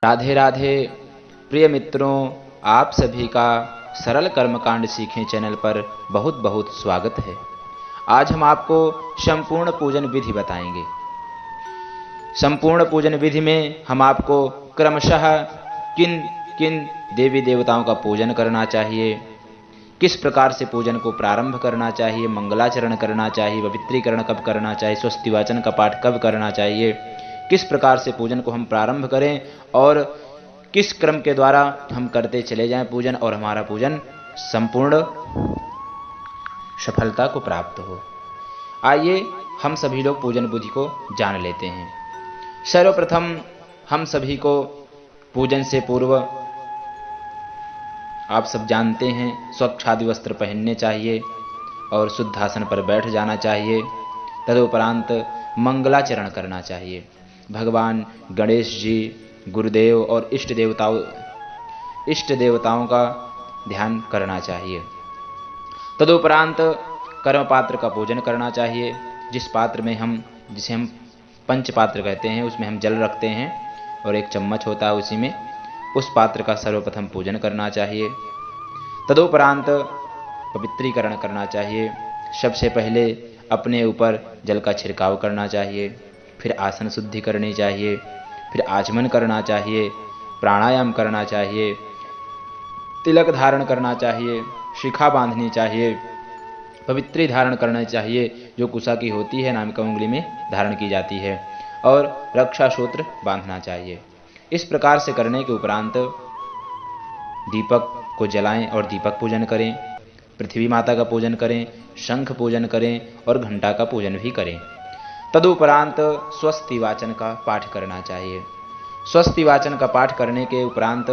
राधे राधे प्रिय मित्रों, आप सभी का सरल कर्मकांड सीखें चैनल पर बहुत बहुत स्वागत है। आज हम आपको संपूर्ण पूजन विधि बताएंगे। संपूर्ण पूजन विधि में हम आपको क्रमशः किन किन देवी देवताओं का पूजन करना चाहिए, किस प्रकार से पूजन को प्रारंभ करना चाहिए, मंगलाचरण करना चाहिए, पवित्रीकरण कब करना चाहिए, स्वस्ति वाचन का पाठ कब करना चाहिए, किस प्रकार से पूजन को हम प्रारंभ करें और किस क्रम के द्वारा हम करते चले जाएं पूजन और हमारा पूजन संपूर्ण सफलता को प्राप्त हो। आइए हम सभी लोग पूजन विधि को जान लेते हैं। सर्वप्रथम हम सभी को पूजन से पूर्व आप सब जानते हैं स्वच्छ आदि वस्त्र पहनने चाहिए और शुद्ध आसन पर बैठ जाना चाहिए। तदुपरांत मंगलाचरण करना चाहिए। भगवान गणेश जी, गुरुदेव और इष्ट देवताओं का ध्यान करना चाहिए। तदुपरांत कर्म पात्र का पूजन करना चाहिए। जिस पात्र में जिसे हम पंच पात्र कहते हैं, उसमें हम जल रखते हैं और एक चम्मच होता है उसी में, उस पात्र का सर्वप्रथम पूजन करना चाहिए। तदुपरांत पवित्रीकरण करना चाहिए। सबसे पहले अपने ऊपर जल का छिड़काव करना चाहिए, फिर आसन शुद्धि करनी चाहिए, फिर आचमन करना चाहिए, प्राणायाम करना चाहिए, तिलक धारण करना चाहिए, शिखा बांधनी चाहिए, पवित्री धारण करना चाहिए जो कुशा की होती है, नाम का उंगली में धारण की जाती है, और रक्षा सूत्र बांधना चाहिए। इस प्रकार से करने के उपरांत दीपक को जलाएं और दीपक पूजन करें, पृथ्वी माता का पूजन करें, शंख पूजन करें और घंटा का पूजन भी करें। तदुपरांत स्वस्ति वाचन का पाठ करना चाहिए। स्वस्ति वाचन का पाठ करने के उपरांत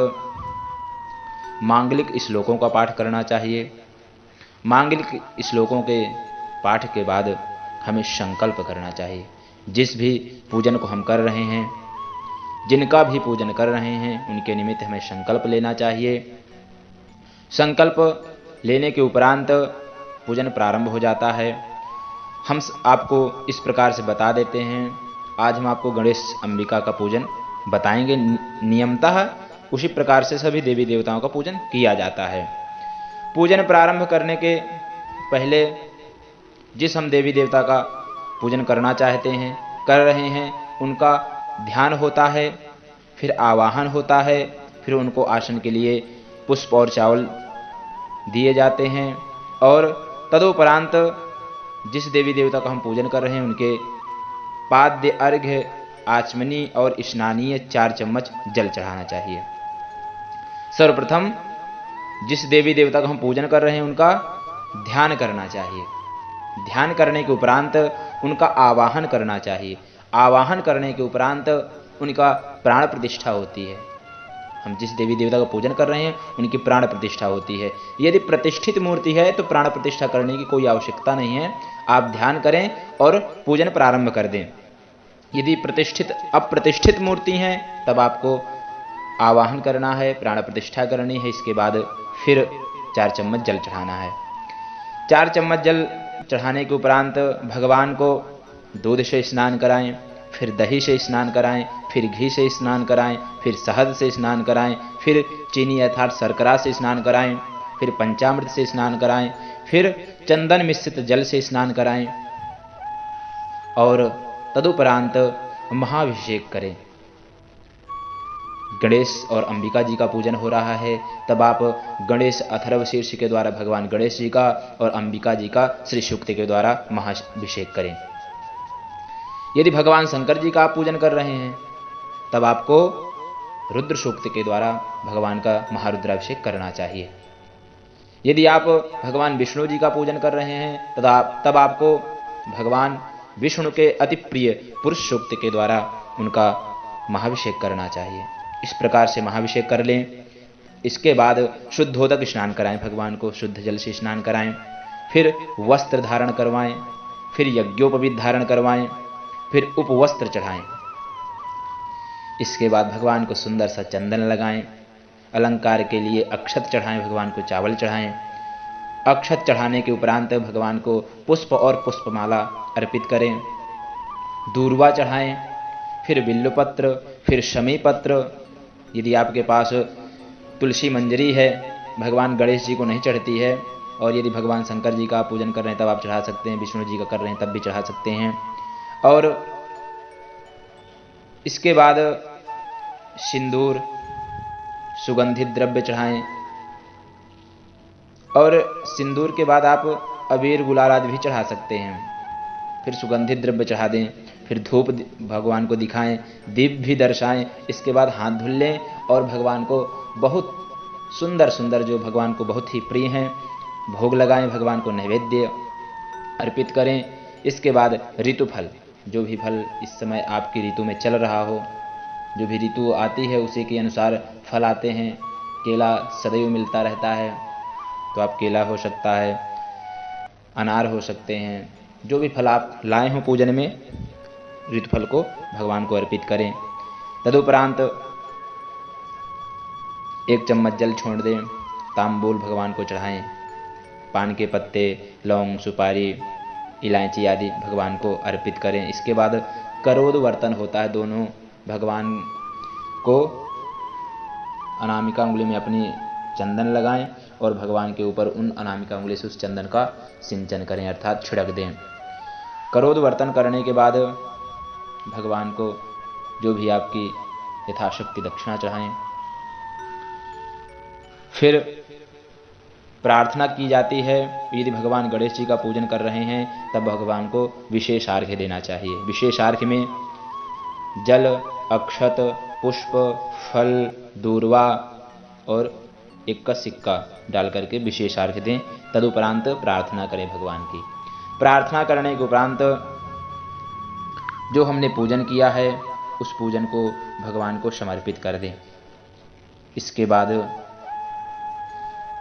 मांगलिक श्लोकों का पाठ करना चाहिए। मांगलिक श्लोकों के पाठ के बाद हमें संकल्प करना चाहिए। जिस भी पूजन को हम कर रहे हैं, जिनका भी पूजन कर रहे हैं, उनके निमित्त हमें संकल्प लेना चाहिए। संकल्प लेने के उपरांत पूजन प्रारंभ हो जाता है। हम आपको इस प्रकार से बता देते हैं। आज हम आपको गणेश अंबिका का पूजन बताएंगे। नियमतः उसी प्रकार से सभी देवी देवताओं का पूजन किया जाता है। पूजन प्रारंभ करने के पहले जिस हम देवी देवता का पूजन करना चाहते हैं, कर रहे हैं, उनका ध्यान होता है, फिर आवाहन होता है, फिर उनको आसन के लिए पुष्प और चावल दिए जाते हैं, और तदुपरांत जिस देवी देवता का हम पूजन कर रहे हैं उनके पाद्य, अर्घ्य, आचमनी और स्नानीय 4 चम्मच जल चढ़ाना चाहिए। सर्वप्रथम जिस देवी देवता का हम पूजन कर रहे हैं उनका ध्यान करना चाहिए। ध्यान करने के उपरांत उनका आवाहन करना चाहिए। आवाहन करने के उपरांत उनका प्राण प्रतिष्ठा होती है। हम जिस देवी देवता का पूजन कर रहे हैं उनकी प्राण प्रतिष्ठा होती है। यदि प्रतिष्ठित मूर्ति है तो प्राण प्रतिष्ठा करने की कोई आवश्यकता नहीं है। आप ध्यान करें और पूजन प्रारंभ कर दें। यदि अप्रतिष्ठित मूर्ति हैं तब आपको आवाहन करना है, प्राण प्रतिष्ठा करनी है, इसके बाद फिर 4 चम्मच जल चढ़ाना है। 4 चम्मच जल चढ़ाने के उपरांत भगवान को दूध से स्नान कराएं, फिर दही से स्नान कराएं, फिर घी से स्नान कराएं, फिर शहद से स्नान कराएं, फिर चीनी अर्थात शर्करा से स्नान कराएं, फिर पंचामृत से स्नान कराएं, फिर चंदन मिश्रित जल से स्नान कराएं और तदुपरांत महाभिषेक करें। गणेश और अंबिका जी का पूजन हो रहा है, तब आप गणेश अथर्व शीर्ष के द्वारा भगवान गणेश जी का और अंबिका जी का श्री सूक्त के द्वारा महाभिषेक करें। यदि भगवान शंकर जी का आप पूजन कर रहे हैं तब आपको रुद्र सूक्त के द्वारा भगवान का महारुद्राभिषेक करना चाहिए। यदि आप भगवान विष्णु जी का पूजन कर रहे हैं तब आपको भगवान विष्णु के अति प्रिय पुरुष सूक्त के द्वारा उनका महाभिषेक करना चाहिए। इस प्रकार से महाभिषेक कर लें। इसके बाद शुद्धोदक स्नान कराएं, भगवान को शुद्ध जल से स्नान कराएं, फिर वस्त्र धारण करवाएं, फिर यज्ञोपवीत धारण करवाएं, फिर उपवस्त्र चढ़ाएं। इसके बाद भगवान को सुंदर सा चंदन लगाएं, अलंकार के लिए अक्षत चढ़ाएं, भगवान को चावल चढ़ाएं। अक्षत चढ़ाने के उपरांत भगवान को पुष्प और पुष्पमाला अर्पित करें, दूर्वा चढ़ाएं, फिर बिल्वपत्र, फिर शमी पत्र, यदि आपके पास तुलसी मंजरी है, भगवान गणेश जी को नहीं चढ़ती है, और यदि भगवान शंकर जी का आप पूजन कर रहे हैं तब आप चढ़ा सकते हैं, विष्णु जी का कर रहे हैं तब भी चढ़ा सकते हैं। और इसके बाद सिंदूर, सुगंधित द्रव्य चढ़ाएं, और सिंदूर के बाद आप अबीर गुलाल आदि भी चढ़ा सकते हैं। फिर सुगंधित द्रव्य चढ़ा दें, फिर धूप भगवान को दिखाएं, दीप भी दर्शाएं। इसके बाद हाथ धुल लें और भगवान को बहुत सुंदर सुंदर, जो भगवान को बहुत ही प्रिय हैं, भोग लगाएं, भगवान को नैवेद्य अर्पित करें। इसके बाद ऋतु फल, जो भी फल इस समय आपकी ऋतु में चल रहा हो, जो भी ऋतु आती है उसी के अनुसार फल आते हैं। केला सदैव मिलता रहता है तो आप केला हो सकता है, अनार हो सकते हैं, जो भी फल आप लाए हों पूजन में, ऋतु फल को भगवान को अर्पित करें। तदुपरांत 1 चम्मच जल छोड़ दें, तांबूल भगवान को चढ़ाएं, पान के पत्ते, लौंग, सुपारी, इलायची आदि भगवान को अर्पित करें। इसके बाद करोद वर्तन होता है, दोनों भगवान को अनामिका उंगली में अपनी चंदन लगाएं और भगवान के ऊपर उन अनामिका उंगली से उस चंदन का सिंचन करें, अर्थात छिड़क दें। करोद वर्तन करने के बाद भगवान को जो भी आपकी यथाशक्ति दक्षिणा चढ़ाएं। फिर प्रार्थना की जाती है। यदि भगवान गणेश जी का पूजन कर रहे हैं तब भगवान को विशेष अर्घ्य देना चाहिए। विशेष अर्घ्य में जल, अक्षत, पुष्प, फल, दूर्वा और 1 का सिक्का डाल करके विशेष अर्घ्य दें। तदुपरांत प्रार्थना करें भगवान की। प्रार्थना करने के उपरांत जो हमने पूजन किया है उस पूजन को भगवान को समर्पित कर दें। इसके बाद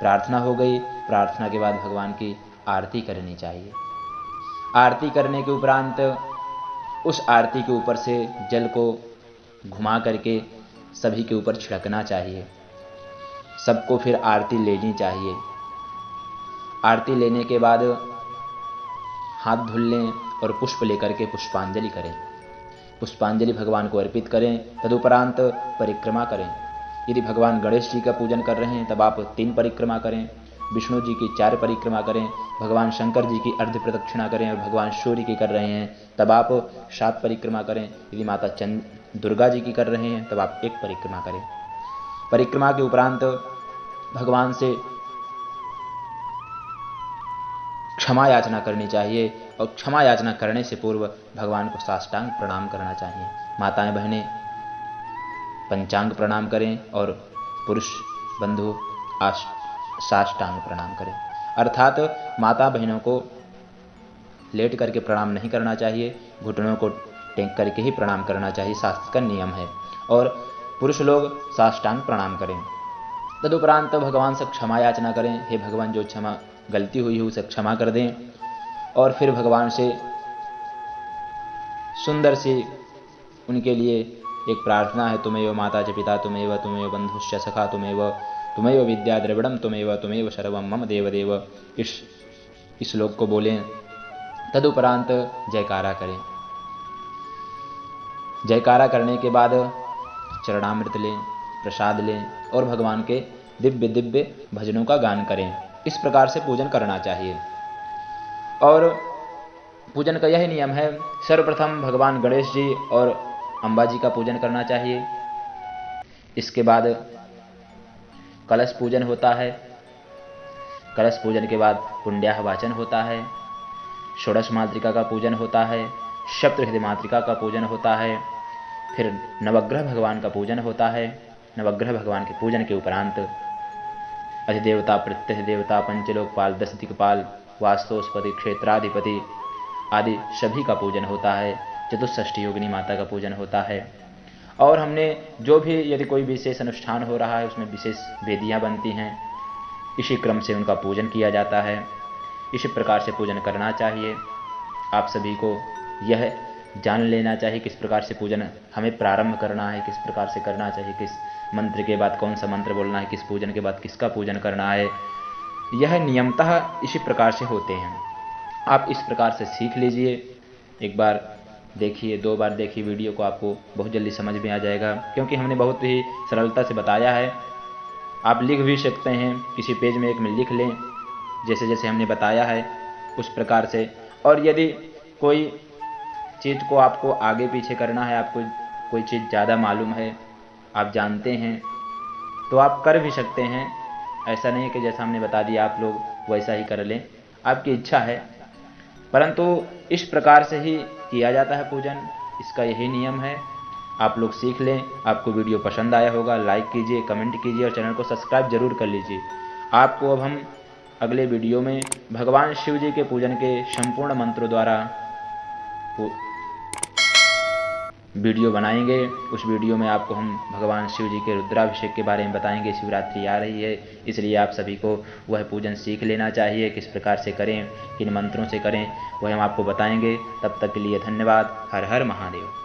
प्रार्थना हो गई। प्रार्थना के बाद भगवान की आरती करनी चाहिए। आरती करने के उपरांत उस आरती के ऊपर से जल को घुमा करके सभी के ऊपर छिड़कना चाहिए। सबको फिर आरती लेनी चाहिए। आरती लेने के बाद हाथ धुल लें और पुष्प लेकर के पुष्पांजलि करें। पुष्पांजलि भगवान को अर्पित करें। तदुपरांत परिक्रमा करें। यदि भगवान गणेश जी का पूजन कर रहे हैं तब आप 3 परिक्रमा करें, विष्णु जी की 4 परिक्रमा करें, भगवान शंकर जी की अर्ध प्रदक्षिणा करें, और भगवान सूर्य की कर रहे हैं तब आप 7 परिक्रमा करें। यदि माता दुर्गा जी की कर रहे हैं तब आप 1 परिक्रमा करें। परिक्रमा के उपरांत भगवान से क्षमा याचना करनी चाहिए, और क्षमा याचना करने से पूर्व भगवान को साष्टांग प्रणाम करना चाहिए। माताएं बहनें पंचांग प्रणाम करें और पुरुष बंधु साष्टांग प्रणाम करें। अर्थात माता बहनों को लेट करके प्रणाम नहीं करना चाहिए, घुटनों को टेक करके ही प्रणाम करना चाहिए, शास्त्र का नियम है। और पुरुष लोग साष्टांग प्रणाम करें। तदुपरांत भगवान से क्षमा याचना करें। हे भगवान, जो क्षमा गलती हुई है उसे क्षमा कर दें। और फिर भगवान से सुंदर सी उनके लिए एक प्रार्थना है, तुमेव माता च पिता तुमेव, तुमेव बंधुश्च सखा तुमेव विद्या द्रविड़म तुमेव सर्वम मम देवदेव। इस श्लोक को बोलें। तदुपरांत जयकारा करें। जयकारा करने के बाद चरणामृत लें, प्रसाद लें और भगवान के दिव्य दिव्य भजनों का गान करें। इस प्रकार से पूजन करना चाहिए। और पूजन का यही नियम है, सर्वप्रथम भगवान गणेश जी और अम्बा जी का पूजन करना चाहिए। इसके बाद कलश पूजन होता है। कलश पूजन के बाद पुण्याह वाचन होता है। षोडश मातृका का पूजन होता है। सप्तहृदय मातृका का पूजन होता है। फिर नवग्रह भगवान का पूजन होता है। नवग्रह भगवान के पूजन के उपरांत अधिदेवता, प्रत्यधिदेवता, पंचलोकपाल, 10 दिक्पाल, वास्तुस्पति, क्षेत्राधिपति आदि सभी का पूजन होता है। चतुष्षष्ठी योगिनी माता का पूजन होता है। और हमने जो भी यदि कोई विशेष अनुष्ठान हो रहा है उसमें विशेष वेदियां बनती हैं, इसी क्रम से उनका पूजन किया जाता है। इसी प्रकार से पूजन करना चाहिए। आप सभी को यह जान लेना चाहिए किस प्रकार से पूजन हमें प्रारंभ करना है, किस प्रकार से करना चाहिए, किस मंत्र के बाद कौन सा मंत्र बोलना है, किस पूजन के बाद किसका पूजन करना है। यह नियमतः इसी प्रकार से होते हैं। आप इस प्रकार से सीख लीजिए। एक बार देखिए, 2 बार देखिए वीडियो को, आपको बहुत जल्दी समझ में आ जाएगा, क्योंकि हमने बहुत ही सरलता से बताया है। आप लिख भी सकते हैं, किसी पेज में एक में लिख लें, जैसे जैसे हमने बताया है उस प्रकार से। और यदि कोई चीज़ को आपको आगे पीछे करना है, आपको कोई चीज़ ज़्यादा मालूम है, आप जानते हैं, तो आप कर भी सकते हैं। ऐसा नहीं है कि जैसा हमने बता दिया आप लोग वैसा ही कर लें, आपकी इच्छा है। परंतु इस प्रकार से ही किया जाता है पूजन, इसका यही नियम है। आप लोग सीख लें। आपको वीडियो पसंद आया होगा, लाइक कीजिए, कमेंट कीजिए और चैनल को सब्सक्राइब जरूर कर लीजिए। आपको अब हम अगले वीडियो में भगवान शिव जी के पूजन के संपूर्ण मंत्रों द्वारा वीडियो बनाएंगे। उस वीडियो में आपको हम भगवान शिव जी के रुद्राभिषेक के बारे में बताएंगे। शिवरात्रि आ रही है, इसलिए आप सभी को वह पूजन सीख लेना चाहिए, किस प्रकार से करें, किन मंत्रों से करें, वह हम आपको बताएंगे। तब तक के लिए धन्यवाद। हर हर महादेव।